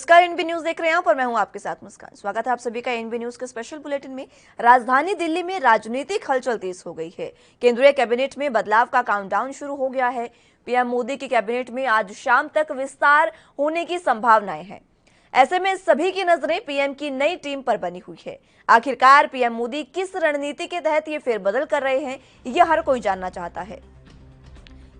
नमस्कार, NB news देख रहे हैं आप और मैं हूं आपके साथ मुस्कान। स्वागत है आप सभी का एनबी न्यूज के स्पेशल बुलेटिन में। राजधानी दिल्ली में राजनीतिक हलचल तेज हो गई है। केंद्रीय कैबिनेट में बदलाव का काउंटडाउन शुरू हो गया है। पीएम मोदी की कैबिनेट में आज शाम तक विस्तार होने की संभावनाएं हैं। ऐसे में सभी की नजरें पीएम की नई टीम पर बनी हुई है। आखिरकार पीएम मोदी किस रणनीति के तहत ये फेरबदल कर रहे हैं, ये हर कोई जानना चाहता है।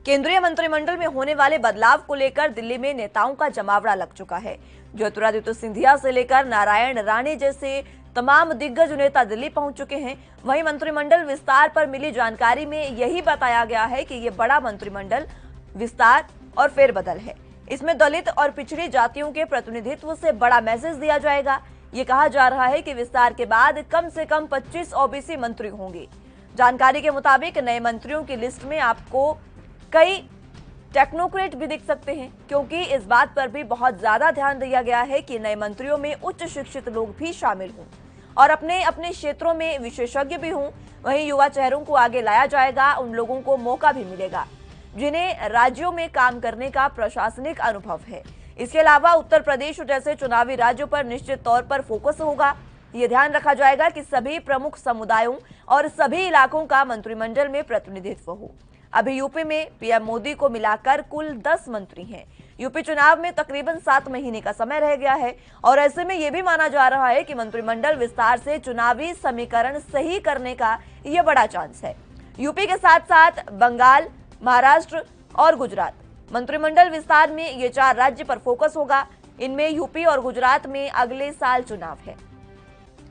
केंद्रीय मंत्रिमंडल में होने वाले बदलाव को लेकर दिल्ली में नेताओं का जमावड़ा लग चुका है। ज्योतिरादित्य सिंधिया से लेकर नारायण राणे जैसे तमाम दिग्गज नेता दिल्ली पहुंच चुके हैं। वहीं मंत्रिमंडल विस्तार पर मिली जानकारी में यही बताया गया है कि ये बड़ा मंत्रिमंडल विस्तार और फेरबदल है। इसमें दलित और पिछड़ी जातियों के प्रतिनिधित्व से बड़ा मैसेज दिया जाएगा। ये कहा जा रहा है कि विस्तार के बाद कम से कम 25 ओबीसी मंत्री होंगे। जानकारी के मुताबिक नए मंत्रियों की लिस्ट में आपको कई टेक्नोक्रेट भी दिख सकते हैं, क्योंकि इस बात पर भी बहुत ज्यादा ध्यान दिया गया है कि नए मंत्रियों में उच्च शिक्षित लोग भी शामिल हों और अपने अपने क्षेत्रों में विशेषज्ञ भी हों। वहीं युवा चेहरों को आगे लाया जाएगा। उन लोगों को मौका भी मिलेगा जिन्हें राज्यों में काम करने का प्रशासनिक अनुभव है। इसके अलावा उत्तर प्रदेश जैसे चुनावी राज्यों पर निश्चित तौर पर फोकस होगा। ये ध्यान रखा जाएगा कि सभी प्रमुख समुदायों और सभी इलाकों का मंत्रिमंडल में प्रतिनिधित्व हो। अभी यूपी में पीएम मोदी को मिलाकर कुल 10 मंत्री हैं। यूपी चुनाव में तकरीबन 7 महीने का समय रह गया है और ऐसे में यह भी माना जा रहा है कि मंत्रिमंडल विस्तार से चुनावी समीकरण सही करने का यह बड़ा चांस है। यूपी के साथ साथ बंगाल, महाराष्ट्र और गुजरात मंत्रिमंडल विस्तार में ये 4 राज्य पर फोकस होगा। इनमें यूपी और गुजरात में अगले साल चुनाव है।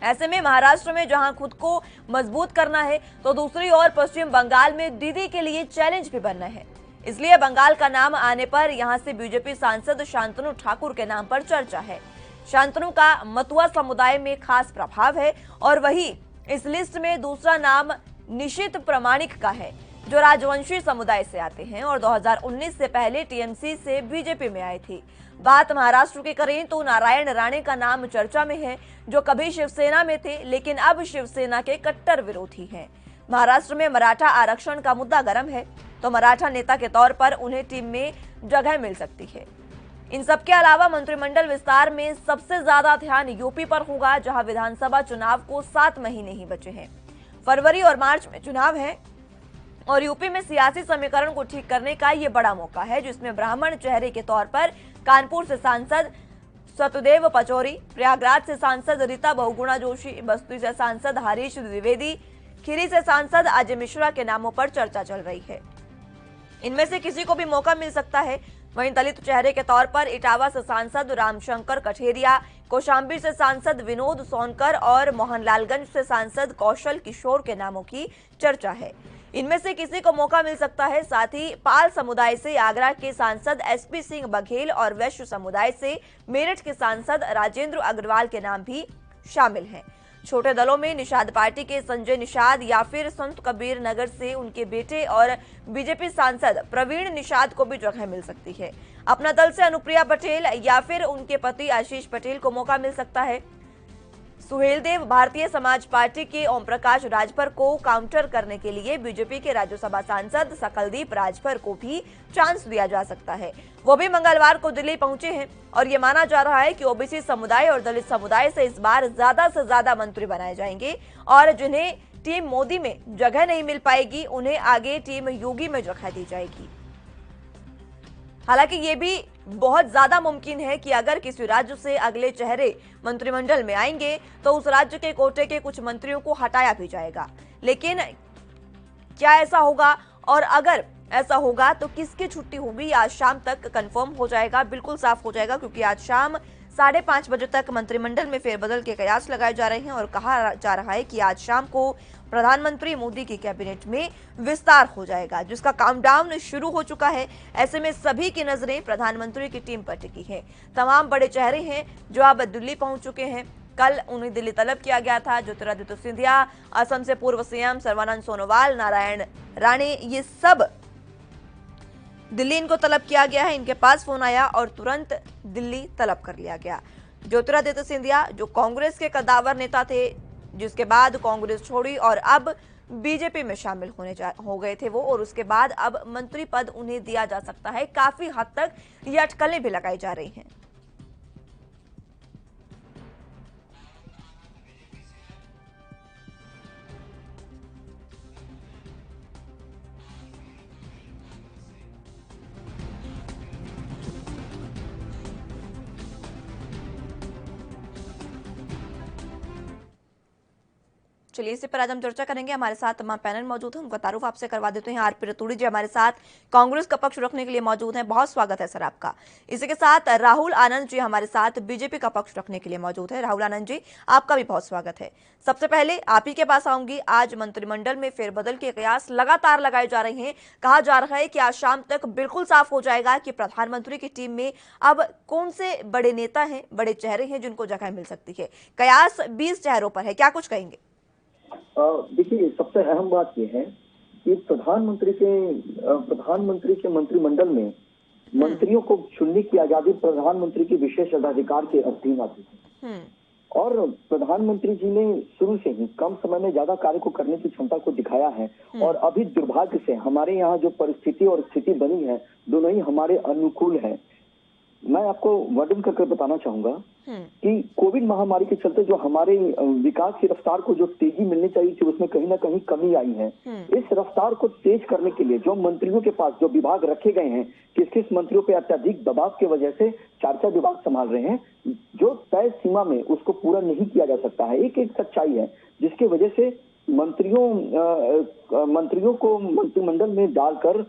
ऐसे में महाराष्ट्र में जहां खुद को मजबूत करना है, तो दूसरी ओर पश्चिम बंगाल में दीदी के लिए चैलेंज भी बनना है। इसलिए बंगाल का नाम आने पर यहां से बीजेपी सांसद शांतनु ठाकुर के नाम पर चर्चा है। शांतनु का मतुआ समुदाय में खास प्रभाव है और वही इस लिस्ट में दूसरा नाम निशित प्रामाणिक का है, जो राजवंशी समुदाय से आते हैं और 2019 से पहले टीएमसी से बीजेपी में आए थे। बात महाराष्ट्र की करें तो नारायण राणे का नाम चर्चा में है, जो कभी शिवसेना में थे लेकिन अब शिवसेना के कट्टर विरोधी हैं। महाराष्ट्र में मराठा आरक्षण का मुद्दा गर्म है, तो मराठा नेता के तौर पर उन्हें टीम में जगह मिल सकती है। इन सब के अलावा मंत्रिमंडल विस्तार में सबसे ज्यादा ध्यान यूपी पर होगा, जहां विधानसभा चुनाव को 7 महीने ही बचे हैं। फरवरी और मार्च में चुनाव है और यूपी में सियासी समीकरण को ठीक करने का ये बड़ा मौका है, जिसमें ब्राह्मण चेहरे के तौर पर कानपुर से सांसद सतदेव पचौरी, प्रयागराज से सांसद रीता बहुगुणा जोशी, बस्ती से सांसद हरीश द्विवेदी, खीरी से सांसद अजय मिश्रा के नामों पर चर्चा चल रही है। इनमें से किसी को भी मौका मिल सकता है। वहीं दलित चेहरे के तौर पर इटावा से सांसद रामशंकर कठेरिया, कौशाम्बी से सांसद विनोद सोनकर और मोहनलालगंज से सांसद कौशल किशोर के नामों की चर्चा है। इनमें से किसी को मौका मिल सकता है। साथ ही पाल समुदाय से आगरा के सांसद एसपी सिंह बघेल और वैश्य समुदाय से मेरठ के सांसद राजेंद्र अग्रवाल के नाम भी शामिल हैं। छोटे दलों में निषाद पार्टी के संजय निषाद या फिर संत कबीर नगर से उनके बेटे और बीजेपी सांसद प्रवीण निषाद को भी जगह मिल सकती है। अपना दल से अनुप्रिया पटेल या फिर उनके पति आशीष पटेल को मौका मिल सकता है। सुहेलदेव भारतीय समाज पार्टी के ओम प्रकाश राजभर को काउंटर करने के लिए बीजेपी के राज्यसभा सांसद सकलदीप राजभर को भी चांस दिया जा सकता है। वो भी मंगलवार को दिल्ली पहुंचे हैं और ये माना जा रहा है कि ओबीसी समुदाय और दलित समुदाय से इस बार ज्यादा से ज्यादा मंत्री बनाए जाएंगे और जिन्हें टीम मोदी में जगह नहीं मिल पाएगी, उन्हें आगे टीम योगी में जगह दी जाएगी। हालांकि ये भी बहुत ज्यादा मुमकिन है कि अगर किसी राज्य से अगले चेहरे मंत्रिमंडल में आएंगे तो उस राज्य के कोटे के कुछ मंत्रियों को हटाया भी जाएगा। लेकिन क्या ऐसा होगा और अगर ऐसा होगा तो किसकी छुट्टी होगी, आज शाम तक कंफर्म हो जाएगा, बिल्कुल साफ हो जाएगा, क्योंकि आज शाम 5:30 बजे तक मंत्रिमंडल में फेरबदल के कयास लगाए जा रहे हैं और कहा जा रहा है कि आज शाम को प्रधानमंत्री मोदी की कैबिनेट में विस्तार हो जाएगा, जिसका काउंटडाउन शुरू हो चुका है। ऐसे में सभी की नजरें प्रधानमंत्री की टीम पर टिकी है। तमाम बड़े चेहरे हैं जो अब दिल्ली पहुंच चुके हैं। कल उन्हें दिल्ली तलब किया गया था। ज्योतिरादित्य सिंधिया, असम से पूर्व सीएम सर्बानंद सोनोवाल, नारायण राणे, ये सब दिल्ली इनको तलब किया गया है। इनके पास फोन आया और तुरंत दिल्ली तलब कर लिया गया। ज्योतिरादित्य सिंधिया जो कांग्रेस के कद्दावर नेता थे, जिसके बाद कांग्रेस छोड़ी और अब बीजेपी में शामिल हो गए थे वो, और उसके बाद अब मंत्री पद उन्हें दिया जा सकता है। काफी हद तक ये अटकलें भी लगाई जा रही हैं। चलिए इसी पर आज हम चर्चा करेंगे। हमारे साथ तमाम पैनल मौजूद हैं, उनका तारुफ आपसे करवा देते हैं। आरपी रतूड़ी जी हमारे साथ कांग्रेस का पक्ष रखने के लिए मौजूद हैं, बहुत स्वागत है सर आपका। इसी के साथ राहुल आनंद जी हमारे साथ बीजेपी का पक्ष रखने के लिए मौजूद है। राहुल आनंद जी आपका भी बहुत स्वागत है। सबसे पहले आप ही के पास आऊंगी। आज मंत्रिमंडल में फेरबदल के कयास लगातार लगाए जा रहे हैं। कहा जा रहा है कि आज शाम तक बिल्कुल साफ हो जाएगा कि प्रधानमंत्री की टीम में अब कौन से बड़े नेता हैं, बड़े चेहरे हैं जिनको जगह मिल सकती है। कयास 20 चेहरों पर है, क्या कुछ कहेंगे? देखिए, सबसे अहम बात यह है कि प्रधानमंत्री के मंत्रिमंडल में मंत्रियों को चुनने की आजादी प्रधानमंत्री के विशेष अधिकार के अधीन आती है। और प्रधानमंत्री जी ने शुरू से ही कम समय में ज्यादा कार्य को करने की क्षमता को दिखाया है। और अभी दुर्भाग्य से हमारे यहाँ जो परिस्थिति और स्थिति बनी है, दोनों ही हमारे अनुकूल है। मैं आपको वर्णन करके बताना चाहूंगा कि कोविड महामारी के चलते जो हमारे विकास की रफ्तार को जो तेजी मिलनी चाहिए थी, उसमें कहीं ना कहीं कमी आई है। इस रफ्तार को तेज करने के लिए जो मंत्रियों के पास जो विभाग रखे गए हैं, किस किस मंत्रियों पे अत्यधिक दबाव की वजह से 4 विभाग संभाल रहे हैं, जो तय सीमा में उसको पूरा नहीं किया जा सकता है। एक सच्चाई है जिसकी वजह से मंत्रियों को मंत्रिमंडल में डालकर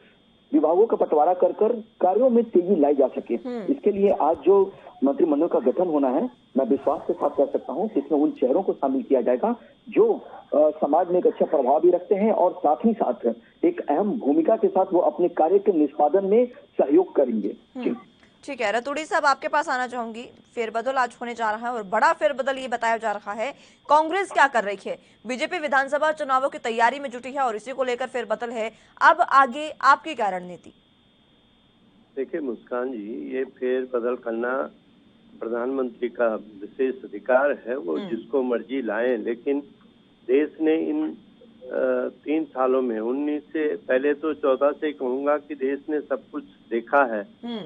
विभागों का बंटवारा कर कार्यों में तेजी लाई जा सके। इसके लिए आज जो मंत्रिमंडल का गठन होना है, मैं विश्वास के साथ कह सकता हूं कि इसमें उन चेहरों को शामिल किया जाएगा जो समाज में एक अच्छा प्रभाव भी रखते हैं और साथ ही साथ एक अहम भूमिका के साथ वो अपने कार्य के निष्पादन में सहयोग करेंगे। ठीक है, रतूड़ी साहब आपके पास आना चाहूंगी। फेरबदल आज होने जा रहा है और बड़ा फेरबदल ये बताया जा रहा है। कांग्रेस क्या कर रही है? बीजेपी विधानसभा चुनावों की तैयारी में जुटी है और इसी को लेकर फेरबदल है। अब आगे आपकी क्या रणनीति? देखिए मुस्कान जी, ये फेरबदल करना प्रधानमंत्री का विशेष अधिकार है, वो जिसको मर्जी लाएं। लेकिन देश ने इन 3 सालों में 19 से पहले तो 14 से कहूंगा कि देश ने सब कुछ देखा है।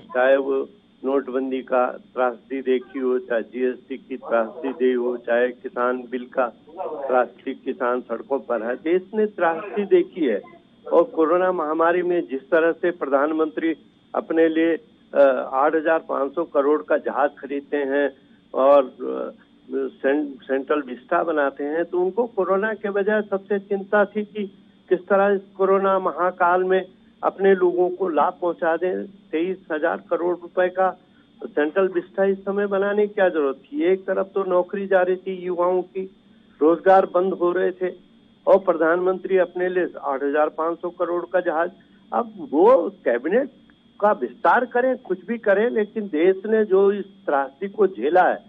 चाहे वो नोटबंदी का त्रासदी देखी हो, चाहे जीएसटी की त्रासदी हो, चाहे किसान बिल का त्रासदी, किसान सड़कों पर है, देश ने त्रासदी देखी है। और कोरोना महामारी में जिस तरह से प्रधानमंत्री अपने लिए 8,500 करोड़ का जहाज खरीदते हैं और सेंट्रल विस्टा बनाते हैं, तो उनको कोरोना के बजाय सबसे चिंता थी कि किस तरह इस कोरोना महाकाल में अपने लोगों को लाभ पहुंचा दें। 23,000 करोड़ रुपए का सेंट्रल विस्टा इस समय बनाने की क्या जरूरत थी? एक तरफ तो नौकरी जा रही थी युवाओं की, रोजगार बंद हो रहे थे, और प्रधानमंत्री अपने लिए 8,500 करोड़ का जहाज। अब वो कैबिनेट का विस्तार करें, कुछ भी करें, लेकिन देश ने जो इस त्रासदी को झेला है,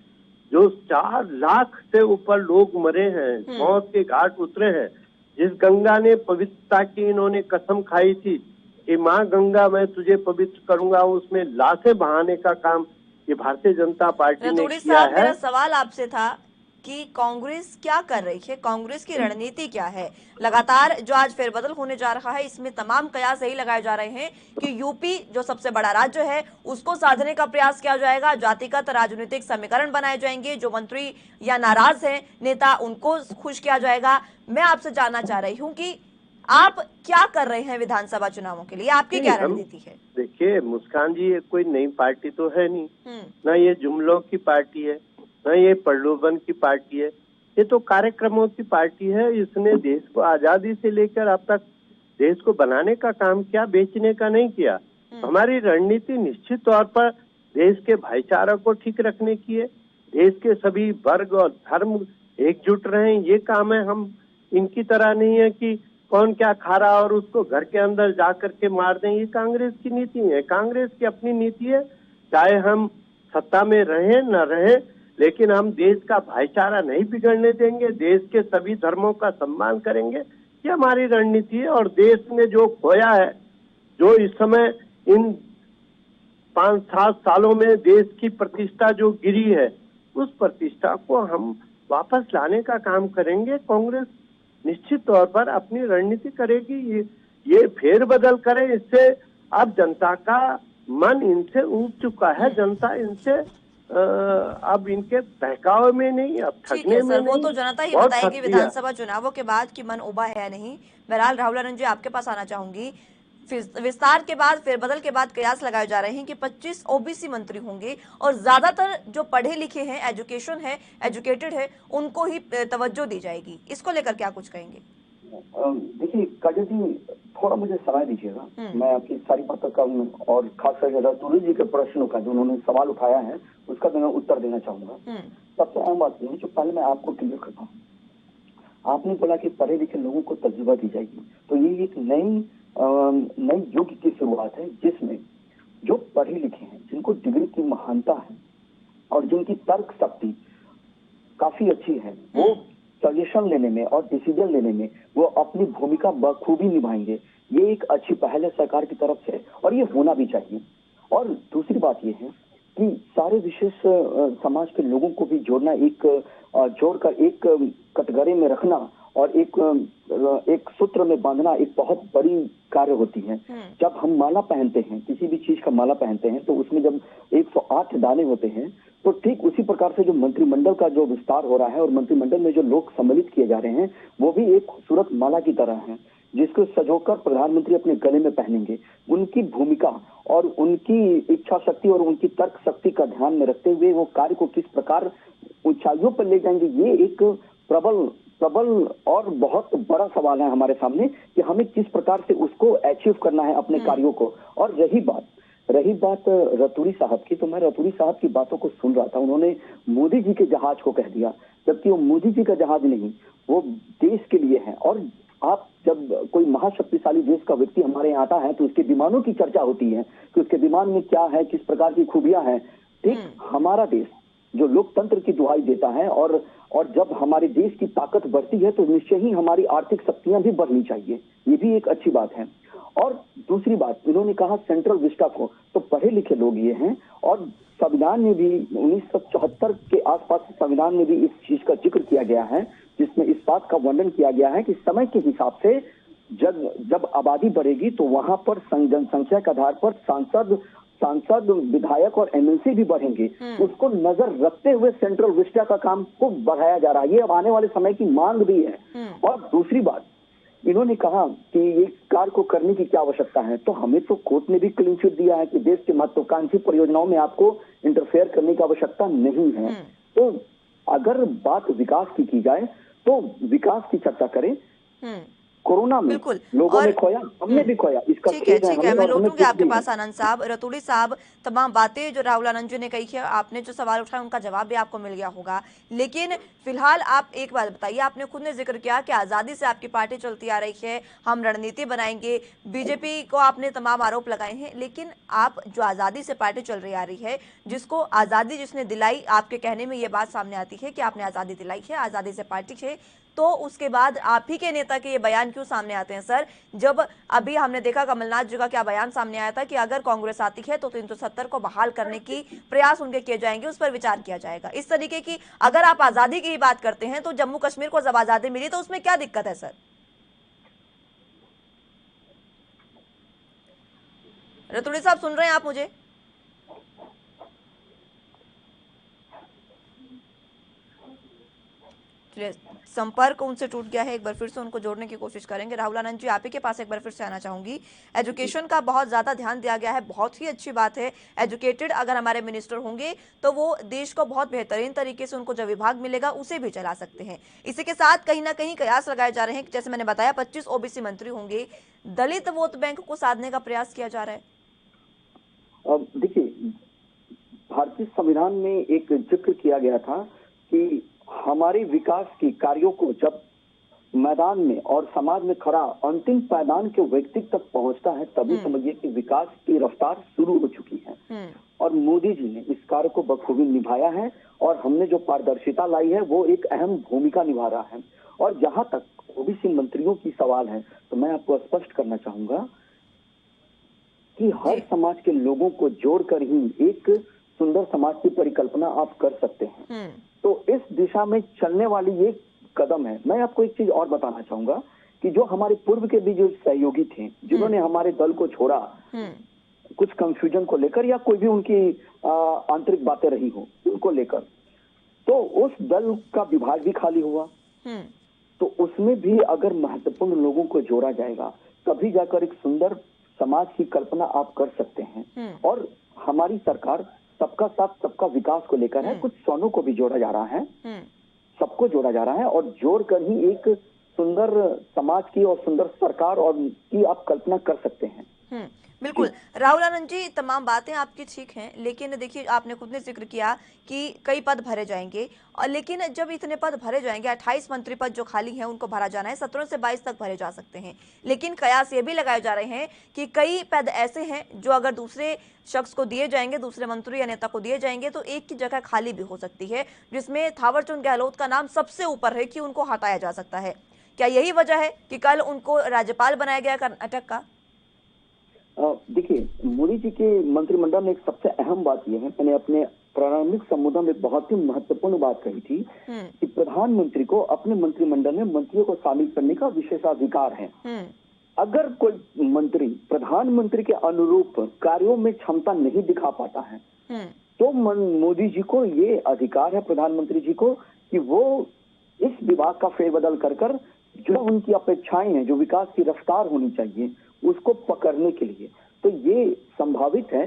जो 4 लाख से ऊपर लोग मरे हैं, मौत के घाट उतरे हैं, जिस गंगा ने पवित्रता की इन्होंने कसम खाई थी कि माँ गंगा मैं तुझे पवित्र करूंगा, उसमें लाशें बहाने का काम ये भारतीय जनता पार्टी ने किया है। मेरा सवाल आपसे था कि कांग्रेस क्या कर रही है, कांग्रेस की रणनीति क्या है? लगातार जो आज फेरबदल होने जा रहा है, इसमें तमाम कयास यही लगाए जा रहे हैं कि यूपी जो सबसे बड़ा राज्य है उसको साधने का प्रयास किया जाएगा, जातिगत राजनीतिक समीकरण बनाए जाएंगे, जो मंत्री या नाराज हैं नेता उनको खुश किया जाएगा। मैं आपसे जानना चाह रही हूँ कि आप क्या कर रहे हैं विधानसभा चुनावों के लिए, आपकी क्या रणनीति है? देखिए मुस्कान जी, ये कोई नई पार्टी तो है नहीं, ना ये जुमलों की पार्टी है, न ये प्रलोभन की पार्टी है, ये तो कार्यक्रमों की पार्टी है। इसने देश को आजादी से लेकर अब तक देश को बनाने का काम किया, बेचने का नहीं किया। हमारी रणनीति निश्चित तौर पर देश के भाईचारा को ठीक रखने की है, देश के सभी वर्ग और धर्म एकजुट रहे, ये काम है। हम इनकी तरह नहीं है कि कौन क्या खा रहा और उसको घर के अंदर जा करके मार दें, ये कांग्रेस की नीति है। कांग्रेस की अपनी नीति है, चाहे हम सत्ता में रहें न रहें, लेकिन हम देश का भाईचारा नहीं बिगड़ने देंगे, देश के सभी धर्मों का सम्मान करेंगे, ये हमारी रणनीति है। और देश ने जो खोया है, जो इस समय इन 5-7 सालों में देश की प्रतिष्ठा जो गिरी है, उस प्रतिष्ठा को हम वापस लाने का काम करेंगे। कांग्रेस निश्चित तौर पर अपनी रणनीति करेगी। ये फेरबदल करें, इससे अब जनता का मन इनसे ऊब चुका है, जनता इनसे अब इनके बहकाव में नहीं, अब ठगने में नहीं। वो तो जनता ही बताएगी विधानसभा चुनावों के बाद कि मन उबा है या नहीं। बहरहाल राहुल आनंद जी आपके पास आना चाहूंगी। विस्तार के बाद फेरबदल के बाद कयास लगाए जा रहे हैं कि 25 ओबीसी मंत्री होंगे और ज्यादातर जो पढ़े लिखे हैं, एजुकेशन है, एजुकेटेड है, उनको ही तवज्जो दी जाएगी। इसको लेकर क्या कुछ कहेंगे? देखिए काजल जी, थोड़ा मुझे समय दीजिएगा, मैं आपकी सारी बातों का और खासकर रतुल जी के प्रश्नों का जो उन्होंने सवाल उठाया है उसका मैं उत्तर देना चाहूंगा। सबसे अहम बात यह है, जो पहले मैं आपको क्लियर करता हूँ, आपने बोला कि पढ़े लिखे लोगों को तजुर्बा दी जाएगी, तो ये एक नई युग की शुरुआत है जिसमें जो पढ़े लिखे हैं, जिनको डिग्री की महानता है और जिनकी तर्क शक्ति काफी अच्छी है, वो सजेशन लेने में और डिसीजन लेने में वो अपनी भूमिका बखूबी निभाएंगे। ये एक अच्छी पहल है सरकार की तरफ से और ये होना भी चाहिए। और दूसरी बात ये है कि सारे विशेष समाज के लोगों को भी जोड़ना, जोड़कर एक कटघरे में रखना और एक सूत्र में बांधना एक बहुत बड़ी कार्य होती है। जब हम माला पहनते हैं, किसी भी चीज का माला पहनते हैं, तो उसमें जब 108 दाने होते हैं, तो ठीक उसी प्रकार से जो मंत्रिमंडल का जो विस्तार हो रहा है और मंत्रिमंडल में जो लोग सम्मिलित किए जा रहे हैं, वो भी एक खूबसूरत माला की तरह है जिसको सजोकर प्रधानमंत्री अपने गले में पहनेंगे। उनकी भूमिका और उनकी इच्छा शक्ति और उनकी तर्क शक्ति का ध्यान में रखते हुए वो कार्य को किस प्रकार ऊंचाइयों पर ले जाएंगे, ये एक प्रबल और बहुत बड़ा सवाल है हमारे सामने कि हमें किस प्रकार से उसको अचीव करना है अपने कार्यों को। और रही बात रतूड़ी साहब की, तो मैं रतूड़ी साहब की बातों को सुन रहा था। उन्होंने मोदी जी के जहाज को कह दिया, जबकि वो मोदी जी का जहाज नहीं, वो देश के लिए है। और आप जब कोई महाशक्तिशाली देश का व्यक्ति हमारे यहाँ आता है तो उसके विमानों की चर्चा होती है कि उसके विमान में क्या है, किस प्रकार की खूबियां हैं। ठीक हमारा देश जो लोकतंत्र की दुहाई देता है और जब हमारे देश की ताकत बढ़ती है तो निश्चय ही हमारी आर्थिक शक्तियां भी बढ़नी चाहिए, ये भी एक अच्छी बात है। और दूसरी बात, इन्होंने कहा सेंट्रल विस्टा को, तो पढ़े लिखे लोग ये हैं और संविधान में भी 1974 के आसपास संविधान में भी इस चीज का जिक्र किया गया है, जिसमें इस बात का वर्णन किया गया है कि समय के हिसाब से जब आबादी बढ़ेगी तो वहां पर जनसंख्या के आधार पर सांसद, विधायक और एमएलसी भी बढ़ेंगे। उसको नजर रखते हुए सेंट्रल विस्टा का काम को बढ़ाया जा रहा है, ये अब आने वाले समय की मांग भी है। और दूसरी बात, इन्होंने कहा कि ये कार्य को करने की क्या आवश्यकता है, तो हमें तो कोर्ट ने भी क्लीन चिट दिया है कि देश के महत्वाकांक्षी परियोजनाओं में आपको इंटरफेयर करने की आवश्यकता नहीं है। तो अगर बात विकास की जाए तो विकास की चर्चा करें। कोरोना में लोगों ने खोया, हमने भी खोया, इसका ठीक है, मैं लौटूंगी आपके पास आनंद साहब। रतूड़ी साहब, तमाम बातें जो राहुल आनंद जी ने कही है, आपने जो सवाल उठाया उनका जवाब भी आपको मिल गया होगा। लेकिन फिलहाल आप एक बात बताइए, आपने खुद ने जिक्र किया कि आजादी से आपकी पार्टी चलती आ रही है, हम रणनीति बनाएंगे, बीजेपी को आपने तमाम आरोप लगाए हैं, लेकिन आप जो आजादी से पार्टी चल रही आ रही है, जिसको आजादी जिसने दिलाई, आपके कहने में ये बात सामने आती है कि आपने आजादी दिलाई है, आजादी से पार्टी है, तो उसके बाद आप ही के नेता के ये बयान क्यों सामने आते हैं सर? जब अभी हमने देखा कमलनाथ जी का क्या बयान सामने आया था कि अगर कांग्रेस आती है तो 370 को बहाल करने की प्रयास उनके किए जाएंगे, उस पर विचार किया जाएगा। इस तरीके की अगर आप आजादी की बात करते हैं तो जम्मू कश्मीर को जब आजादी मिली तो उसमें क्या दिक्कत है सर? रतूड़ी साहब, सुन रहे हैं आप मुझे? संपर्क उनसे टूट गया है, एक बार फिर से उनको जोड़ने की कोशिश करेंगे। राहुल आनंद जी, आप ही के पास एक बार फिर से आना चाहूंगी। एजुकेशन का बहुत ज्यादा ध्यान दिया गया है, बहुत ही अच्छी बात है। एजुकेटेड अगर हमारे मिनिस्टर होंगे तो वो देश को बहुत बेहतरीन तरीके से उनको जो विभाग मिलेगा उसे भी चला सकते हैं। इसी के साथ कहीं ना कहीं कयास लगाए जा रहे हैं, जैसे मैंने बताया 25 ओबीसी मंत्री होंगे, दलित वोट बैंक को साधने का प्रयास किया जा रहा है। देखिए, भारतीय संविधान में एक जिक्र किया गया था कि हमारे विकास की कार्यों को जब मैदान में और समाज में खड़ा अंतिम पायदान के व्यक्ति तक पहुंचता है तभी समझिए कि विकास की रफ्तार शुरू हो चुकी है। और मोदी जी ने इस कार्य को बखूबी निभाया है और हमने जो पारदर्शिता लाई है वो एक अहम भूमिका निभा रहा है। और जहां तक ओबीसी मंत्रियों की सवाल है तो मैं आपको स्पष्ट करना चाहूंगा कि हर समाज के लोगों को जोड़कर ही एक सुंदर समाज की परिकल्पना आप कर सकते हैं। तो इस दिशा में चलने वाली ये कदम है। मैं आपको एक चीज और बताना चाहूंगा कि जो हमारे पूर्व के भी जो सहयोगी थे, जिन्होंने हमारे दल को छोड़ा कुछ कंफ्यूजन को लेकर या कोई भी उनकी आंतरिक बातें रही हो उनको लेकर, तो उस दल का विभाग भी खाली हुआ। तो उसमें भी अगर महत्वपूर्ण लोगों को जोड़ा जाएगा तभी जाकर एक सुंदर समाज की कल्पना आप कर सकते हैं। और हमारी सरकार सबका साथ सबका विकास को लेकर है। कुछ स्वनों को भी जोड़ा जा रहा है, सबको जोड़ा जा रहा है, और जोड़ कर ही एक सुंदर समाज की और सुंदर सरकार और की आप कल्पना कर सकते हैं। बिल्कुल राहुल आनंद जी, तमाम बातें आपकी ठीक हैं, लेकिन देखिए आपने खुद ने जिक्र किया कि कई पद भरे जाएंगे, और लेकिन जब इतने पद भरे जाएंगे, 28 मंत्री पद जो खाली हैं उनको भरा जाना है, 17 से 22 तक भरे जा सकते हैं, लेकिन कयास ये भी लगाए जा रहे हैं कि कई पद ऐसे हैं जो अगर दूसरे शख्स को दिए जाएंगे, दूसरे मंत्री या नेता को दिए जाएंगे, तो एक की जगह खाली भी हो सकती है, जिसमें थावरचंद गहलोत का नाम सबसे ऊपर है कि उनको हटाया जा सकता है। क्या यही वजह है कि कल उनको राज्यपाल बनाया गया कर्नाटक का? देखिए, मोदी जी के मंत्रिमंडल में एक सबसे अहम बात यह है, मैंने अपने प्रारंभिक संबोधन में बहुत ही महत्वपूर्ण बात कही थी कि प्रधानमंत्री को अपने मंत्रिमंडल में मंत्रियों को शामिल करने का विशेषाधिकार है। अगर कोई मंत्री प्रधानमंत्री के अनुरूप कार्यों में क्षमता नहीं दिखा पाता है, तो मोदी जी को ये अधिकार है, प्रधानमंत्री जी को, कि वो इस विभाग का फेरबदल कर जो उनकी अपेक्षाएं हैं, जो विकास की रफ्तार होनी चाहिए, उसको पकड़ने के लिए। तो ये संभावित है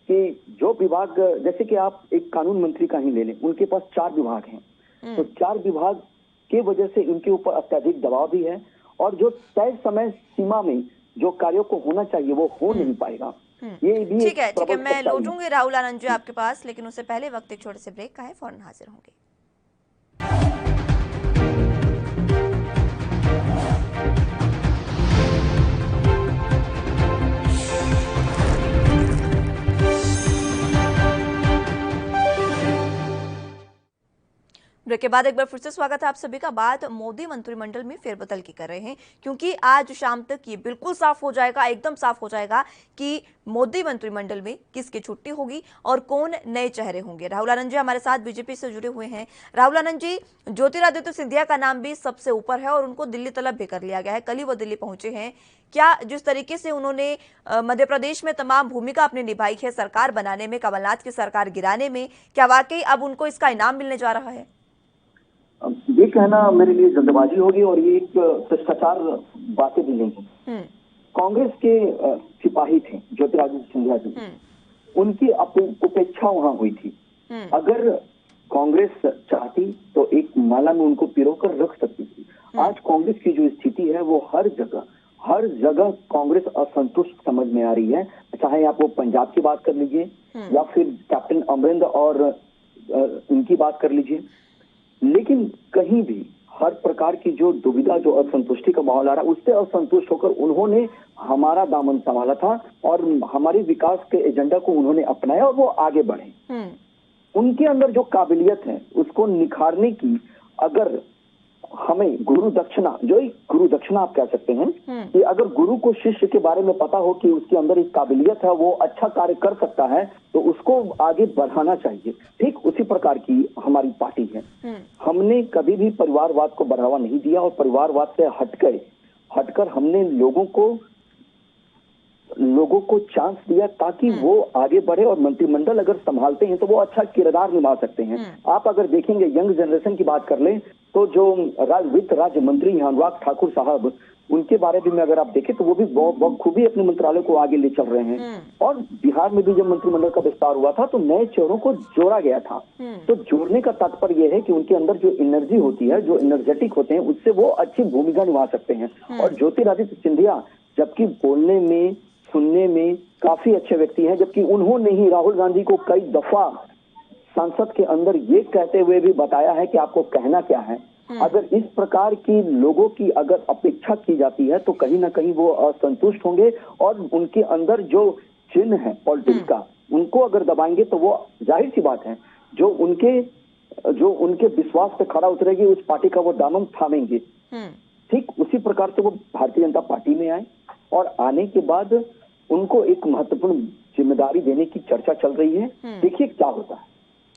कि जो विभाग, जैसे कि आप एक कानून मंत्री का ही ले लें, उनके पास 4 विभाग हैं, तो 4 विभाग के वजह से इनके ऊपर अत्यधिक दबाव भी है, और जो तय समय सीमा में जो कार्यों को होना चाहिए वो हो नहीं पाएगा। ये भी ठीक है, मैं लौटूंगी राहुल आनंद जी आपके पास, लेकिन उससे पहले वक्त एक छोटे से ब्रेक का है, फौरन हाजिर होंगे। ब्रेक के बाद एक बार फिर से स्वागत है आप सभी का। बात मोदी मंत्रिमंडल में फेरबदल की कर रहे हैं, क्योंकि आज शाम तक ये बिल्कुल साफ हो जाएगा, एकदम साफ हो जाएगा कि मोदी मंत्रिमंडल में किसकी छुट्टी होगी और कौन नए चेहरे होंगे। राहुल आनंद जी हमारे साथ बीजेपी से जुड़े हुए हैं। राहुल आनंद जी, ज्योतिरादित्य सिंधिया का नाम भी सबसे ऊपर है और उनको दिल्ली तलब भी कर लिया गया है, कल ही वो दिल्ली पहुंचे हैं। क्या जिस तरीके से उन्होंने मध्य प्रदेश में तमाम भूमिका अपनी निभाई है सरकार बनाने में, कमलनाथ की सरकार गिराने में, क्या वाकई अब उनको इसका इनाम मिलने जा रहा है? ये कहना मेरे लिए जल्दबाजी होगी और ये एक शिष्टाचार बातें भी नहीं है। कांग्रेस के सिपाही थे ज्योतिरादित्य सिंधिया जी, उनकी उपेक्षा वहां हुई थी। अगर कांग्रेस चाहती तो एक माला में उनको पिरोकर रख सकती थी। आज कांग्रेस की जो स्थिति है वो हर जगह कांग्रेस असंतुष्ट समझ में आ रही है। चाहे आप वो पंजाब की बात कर लीजिए या फिर कैप्टन अमरिंदर और उनकी बात कर लीजिए, लेकिन कहीं भी हर प्रकार की जो दुविधा, जो असंतुष्टि का माहौल आ रहा है, उससे असंतुष्ट होकर उन्होंने हमारा दामन संभाला था और हमारे विकास के एजेंडा को उन्होंने अपनाया और वो आगे बढ़े। उनके अंदर जो काबिलियत है उसको निखारने की, अगर हमें गुरु दक्षिणा आप कह सकते हैं कि अगर गुरु को शिष्य के बारे में पता हो कि उसके अंदर एक काबिलियत है, वो अच्छा कार्य कर सकता है, तो उसको आगे बढ़ाना चाहिए। ठीक उसी प्रकार की हमारी पार्टी है। हमने कभी भी परिवारवाद को बढ़ावा नहीं दिया और परिवारवाद से हटकर हमने लोगों को चांस दिया ताकि वो आगे बढ़े और मंत्रिमंडल अगर संभालते हैं तो वो अच्छा किरदार निभा सकते हैं। आप अगर देखेंगे यंग जनरेशन की बात कर लें तो जो वित्त राज्य मंत्री अनुराग ठाकुर साहब, उनके बारे में अगर आप देखें तो वो भी बहुत खूबी अपने मंत्रालय को आगे ले चल रहे हैं। और बिहार में भी जब मंत्रिमंडल का विस्तार हुआ था तो नए चेहरों को जोड़ा गया था। तो जोड़ने का तात्पर्य यह है कि उनके अंदर जो एनर्जी होती है, जो एनर्जेटिक होते हैं, उससे वो अच्छी भूमिका निभा सकते हैं। और ज्योतिरादित्य सिंधिया जबकि बोलने में, सुनने में काफी अच्छे व्यक्ति हैं, जबकि उन्होंने ही राहुल गांधी को कई दफा संसद के अंदर ये कहते हुए भी बताया है कि आपको कहना क्या है। अगर इस प्रकार की लोगों की अगर अपेक्षा की जाती है तो कहीं ना कहीं वो असंतुष्ट होंगे और उनके अंदर जो चिन्ह है पॉलिटिक्स का, उनको अगर दबाएंगे तो वो जाहिर सी बात है जो उनके विश्वास पे खड़ा उतरेगी, उस पार्टी का वो दामन थामेंगे। ठीक उसी प्रकार से वो भारतीय जनता पार्टी में आए और आने के बाद उनको एक महत्वपूर्ण जिम्मेदारी देने की चर्चा चल रही है। देखिए क्या होता है।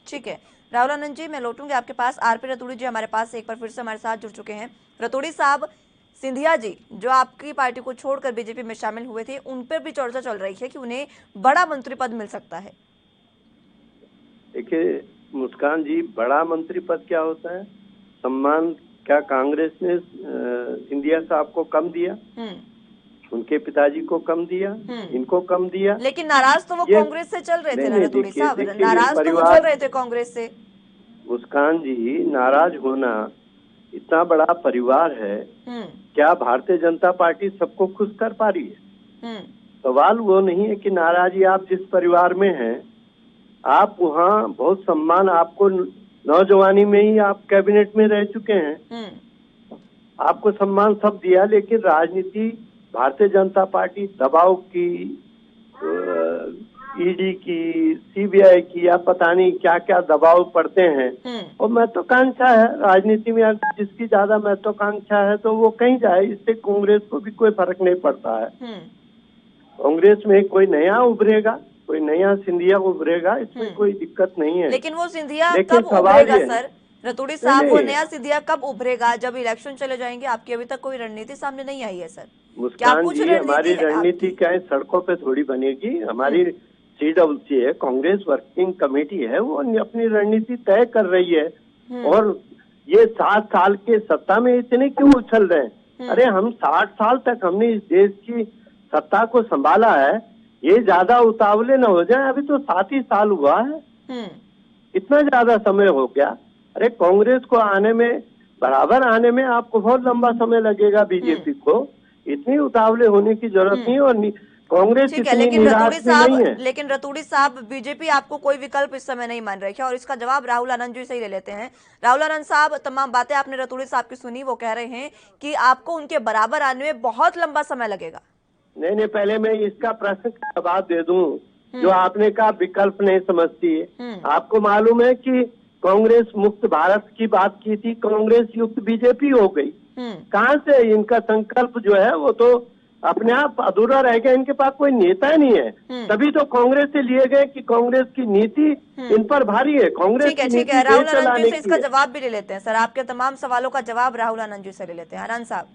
ठीक है राहुल आनंद जी, मैं लौटूंगी आपके पास। आरपी रतूड़ी जी हमारे पास एक बार फिर से हमारे साथ जुड़ चुके हैं। रतूड़ी साहब, सिंधिया जी जो आपकी पार्टी को छोड़कर बीजेपी में शामिल हुए थे, उन पर भी चर्चा चल रही है कि उन्हें बड़ा मंत्री पद मिल सकता है। देखिए मुस्कान जी, बड़ा मंत्री पद क्या होता है? सम्मान क्या कांग्रेस ने सिंधिया साहब को कम दिया? उनके पिताजी को कम दिया, इनको कम दिया। लेकिन नाराज तो वो कांग्रेस से चल रहे थे ना रतूड़ी साहब, नाराज तो वो चल रहे थे कांग्रेस से। मुस्कान जी, नाराज होना, इतना बड़ा परिवार है, क्या भारतीय जनता पार्टी सबको खुश कर पा रही है? सवाल वो नहीं है कि नाराजी आप जिस परिवार में हैं, आप वहाँ बहुत सम्मान, आपको नौजवानी में ही आप कैबिनेट में रह चुके हैं, आपको सम्मान सब दिया, लेकिन राजनीति भारतीय जनता पार्टी दबाव की, ईडी की, सीबीआई की, या पता नहीं क्या क्या दबाव पड़ते हैं। और महत्वाकांक्षा है राजनीति में, जिसकी ज्यादा महत्वाकांक्षा है तो वो कहीं जाए, इससे कांग्रेस को भी कोई फर्क नहीं पड़ता है। कांग्रेस में कोई नया उभरेगा, कोई नया सिंधिया उभरेगा, इसमें कोई दिक्कत नहीं है। लेकिन वो सिंधिया कब उभरेगा सर रतूड़ी साहब? वो नया सिंधिया कब उभरेगा? जब इलेक्शन चले जाएंगे? आपकी अभी तक कोई रणनीति सामने नहीं आई है सर। मुस्कान जी, हमारी रणनीति क्या है? सड़कों पे थोड़ी बनेगी। हमारी CWC है, कांग्रेस वर्किंग कमेटी है, वो अपनी रणनीति तय कर रही है। और ये 7 साल के सत्ता में इतने क्यों उछल रहे हैं? अरे हम 60 साल तक हमने इस देश की सत्ता को संभाला है, ये ज्यादा उतावले न हो जाए। अभी तो 7 ही साल हुआ है, इतना ज्यादा समय हो गया। अरे कांग्रेस को आने में, बराबर आने में आपको बहुत लंबा समय लगेगा। बीजेपी को इतनी उतावले होने की जरूरत नहीं, और कांग्रेस इतनी निराश भी नहीं है। लेकिन रतूड़ी साहब, बीजेपी आपको कोई विकल्प इस समय नहीं मान रही है, और इसका जवाब राहुल आनंद जी से ही ले लेते हैं। राहुल आनंद साहब, तमाम बातें आपने रतूड़ी साहब की सुनी, वो कह रहे हैं कि आपको उनके बराबर आने में बहुत लंबा समय लगेगा। नहीं, पहले मैं इसका प्रश्न का जवाब दे दूं, जो आपने कहा विकल्प नहीं समझती है। आपको मालूम है कि कांग्रेस मुक्त भारत की बात की थी, कांग्रेस युक्त बीजेपी हो गई। कहाँ से इनका संकल्प जो है वो तो अपने आप अधूरा रह गया, इनके पास कोई नेता नहीं है। तभी तो कांग्रेस से लिए गए कि कांग्रेस की नीति इन पर भारी है। कांग्रेस ठीक है, राहुल आनंद जी से इसका जवाब भी ले लेते हैं सर। आपके तमाम सवालों का जवाब राहुल आनंद जी से ले लेते हैं। आनंद साहब,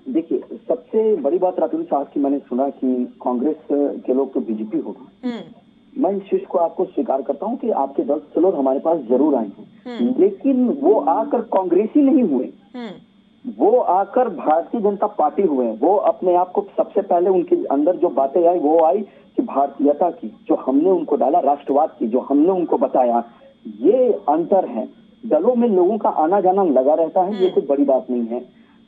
देखिए, सबसे बड़ी बात रातुल साहब की मैंने सुना कि कांग्रेस के लोग तो बीजेपी होगा। मैं इस चीज को आपको स्वीकार करता हूं कि आपके 10 लोग हमारे पास जरूर आए हैं, लेकिन वो आकर कांग्रेसी नहीं हुए, वो आकर भारतीय जनता पार्टी हुए। वो अपने आप को सबसे पहले, उनके अंदर जो बातें आई वो आई कि भारतीयता की जो हमने उनको डाला, राष्ट्रवाद की जो हमने उनको बताया, ये अंतर है। दलों में लोगों का आना जाना लगा रहता है, ये कोई बड़ी बात नहीं है,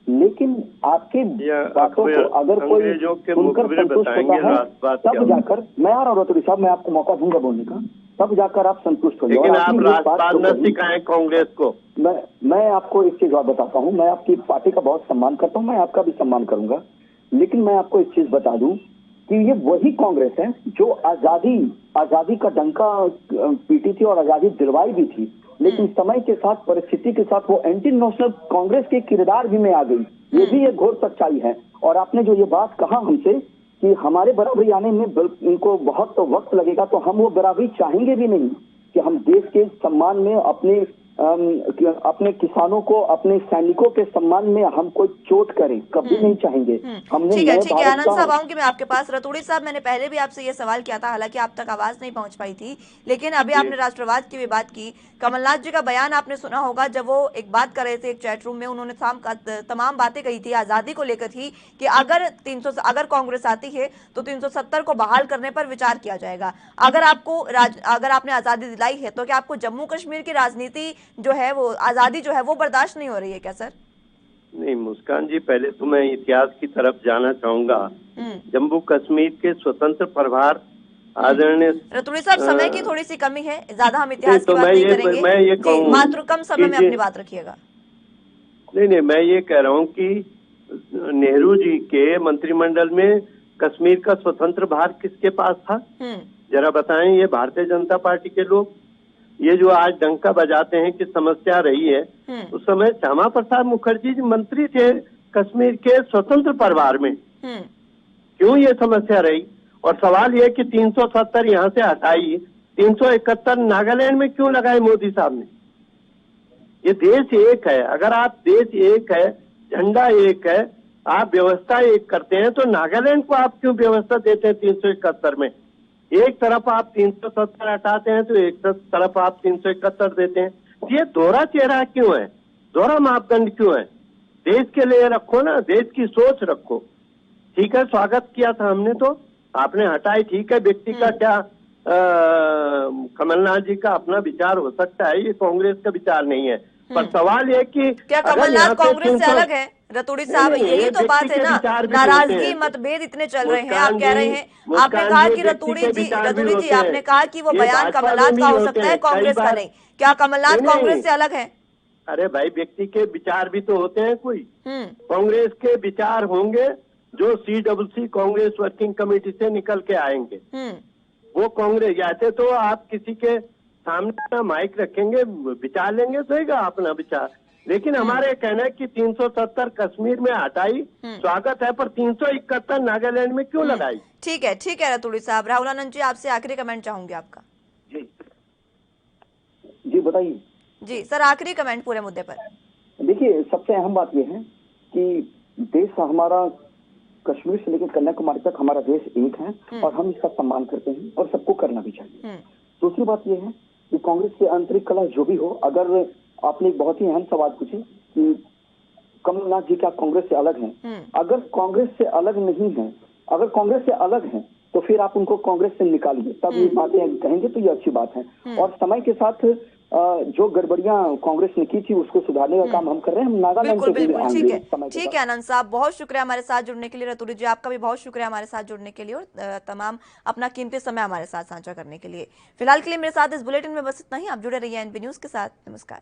लेकिन आपके बातों को अगर कोई सुनकर संतुष्ट होता है तब जाकर, मैं आ रहा हूँ रतूड़ी साहब, मैं आपको मौका दूंगा बोलने का, तब जाकर आप संतुष्ट हो जाए। लेकिन आप राष्ट्रवाद न सिखाएं कांग्रेस को। मैं आपको एक चीज और बताता हूँ, मैं आपकी पार्टी का बहुत सम्मान करता हूँ, मैं आपका भी सम्मान करूंगा, लेकिन मैं आपको एक चीज बता दूं कि ये वही कांग्रेस है जो आजादी का डंका पीटी थी और आजादी दिलवाई भी थी, लेकिन समय के साथ, परिस्थिति के साथ वो एंटी नेशनल कांग्रेस के किरदार भी में आ गई। ये भी एक घोर सच्चाई है। और आपने जो ये बात कहा हमसे कि हमारे बराबरी आने में इनको बहुत तो वक्त लगेगा, तो हम वो बराबरी चाहेंगे भी नहीं कि हम देश के सम्मान में अपने किसानों को, अपने सैनिकों के सम्मान में हम कोई चोट करें, कभी नहीं चाहेंगे। हमने ठीक है आनंद साहब, आऊंगी मैं आपके पास। रतूड़ी साहब, मैंने पहले भी आपसे ये सवाल किया था, हालांकि आप तक आवाज नहीं पहुंच पाई थी, लेकिन अभी आपने राष्ट्रवाद की भी बात की। कमलनाथ जी का बयान आपने सुना होगा, जब वो एक बात कर रहे थे एक चैट रूम में, उन्होंने तमाम बातें कही थी, आजादी को लेकर थी कि अगर कांग्रेस आती है तो 370 को बहाल करने पर विचार किया जाएगा। अगर आपने आजादी दिलाई है तो क्या आपको जम्मू कश्मीर की राजनीति जो है, वो आजादी जो है वो बर्दाश्त नहीं हो रही है क्या सर? नहीं मुस्कान जी, पहले तो मैं इतिहास की तरफ जाना चाहूंगा। जम्मू कश्मीर के स्वतंत्र प्रभार आदरणीय रतूड़ी साहब, समय की थोड़ी सी कमी है, ज्यादा हम इतिहास की बात नहीं करेंगे। मैं ये कहूँ, मात्र कम समय में अपनी बात रखिएगा। नहीं, मैं ये कह रहा हूँ कि नेहरू जी के मंत्रिमंडल में कश्मीर का स्वतंत्र भार किसके पास था? जरा बताएं। ये भारतीय जनता पार्टी के लोग, ये जो आज डंका बजाते हैं कि समस्या रही है, उस समय श्यामा प्रसाद मुखर्जी जी मंत्री थे कश्मीर के स्वतंत्र प्रभार में। क्यों ये समस्या रही? और सवाल ये कि 370 यहाँ से हटाई, 371 नागालैंड में क्यों लगाए मोदी साहब ने? ये देश एक है। अगर आप देश एक है, झंडा एक है, आप व्यवस्था एक करते हैं, तो नागालैंड को आप क्यों व्यवस्था देते हैं 371 में? एक तरफ आप 370 हटाते हैं तो एक तरफ आप 371 देते हैं। ये दोहरा चेहरा क्यों है? दोहरा मापदंड क्यों है? देश के लिए रखो ना, देश की सोच रखो। ठीक है, स्वागत किया था हमने, तो आपने हटाई, ठीक है। व्यक्ति का क्या, कमलनाथ जी का अपना विचार हो सकता है, ये कांग्रेस का विचार नहीं है। पर सवाल ये कि क्या अगर कमलनाथ यहाँ पे कांग्रेस से 300 अलग है? रतूड़ी साहब, नहीं, यही ये तो बात व्यक्ति है के ना, विचार भी नाराजगी होते हैं। मतभेद इतने चल रहे हैं। मुस्कान आप कह रहे जी, हैं, आपने मुस्कान कहा जी, कि व्यक्ति रतूड़ी के जी, विचार भी रतूड़ी जी होते हैं। आपने कहा कि वो ये बयान भाजपा में कमलनाथ भी का हो होते सकता हैं, है, कई कांग्रेस का बार। नहीं। क्या कमलनाथ नहीं, कांग्रेस से अलग है? अरे भाई, व्यक्ति के विचार भी तो होते हैं कोई। हम्म कांग्रेस के विचार होंगे जो CWC कांग्रेस वर्किंग कमेटी से निकल के आएंगे, हम्म वो कांग्रेस। ऐसे तो आप किसी के सामने अपना माइक रखेंगे, विचार लेंगे, देगा अपना विचार। लेकिन हमारे कहना है कि 370 कश्मीर में हटाई, स्वागत है, पर 371 नागालैंड में क्यों लगाई? ठीक है रतूड़ी साहब। राहुल आनंद जी, आपसे आखिरी कमेंट चाहूंगी आपका। जी जी बताइए। जी सर, आखिरी कमेंट पूरे मुद्दे पर। देखिए, सबसे अहम बात यह है कि देश हमारा, कश्मीर से लेकर कन्याकुमारी तक हमारा देश एक है और हम इसका सम्मान करते हैं और सबको करना भी चाहिए। दूसरी बात यह है कि कांग्रेस की आंतरिक कलह जो भी हो, अगर आपने एक बहुत ही अहम सवाल पूछे कि कमलनाथ जी क्या कांग्रेस से अलग हैं, अगर कांग्रेस से अलग नहीं है, अगर कांग्रेस से अलग हैं, तो फिर आप उनको कांग्रेस से निकालिए, तब ये बातें कहेंगे तो ये अच्छी बात है। और समय के साथ जो गड़बड़ियां कांग्रेस ने की थी उसको सुधारने का काम हम कर रहे हैं। हम नागालैंड बिल्कुल से भी बिल्कुल, ठीक आएंगे है, समय के ठीक साथ। है आनंद साहब, बहुत शुक्रिया हमारे साथ जुड़ने के लिए। रतूड़ी जी, आपका भी बहुत शुक्रिया हमारे साथ जुड़ने के लिए और तमाम अपना कीमती समय हमारे साथ साझा करने के लिए। फिलहाल के लिए मेरे साथ इस बुलेटिन में बस इतना ही। आप जुड़े रहिए NB न्यूज के साथ। नमस्कार।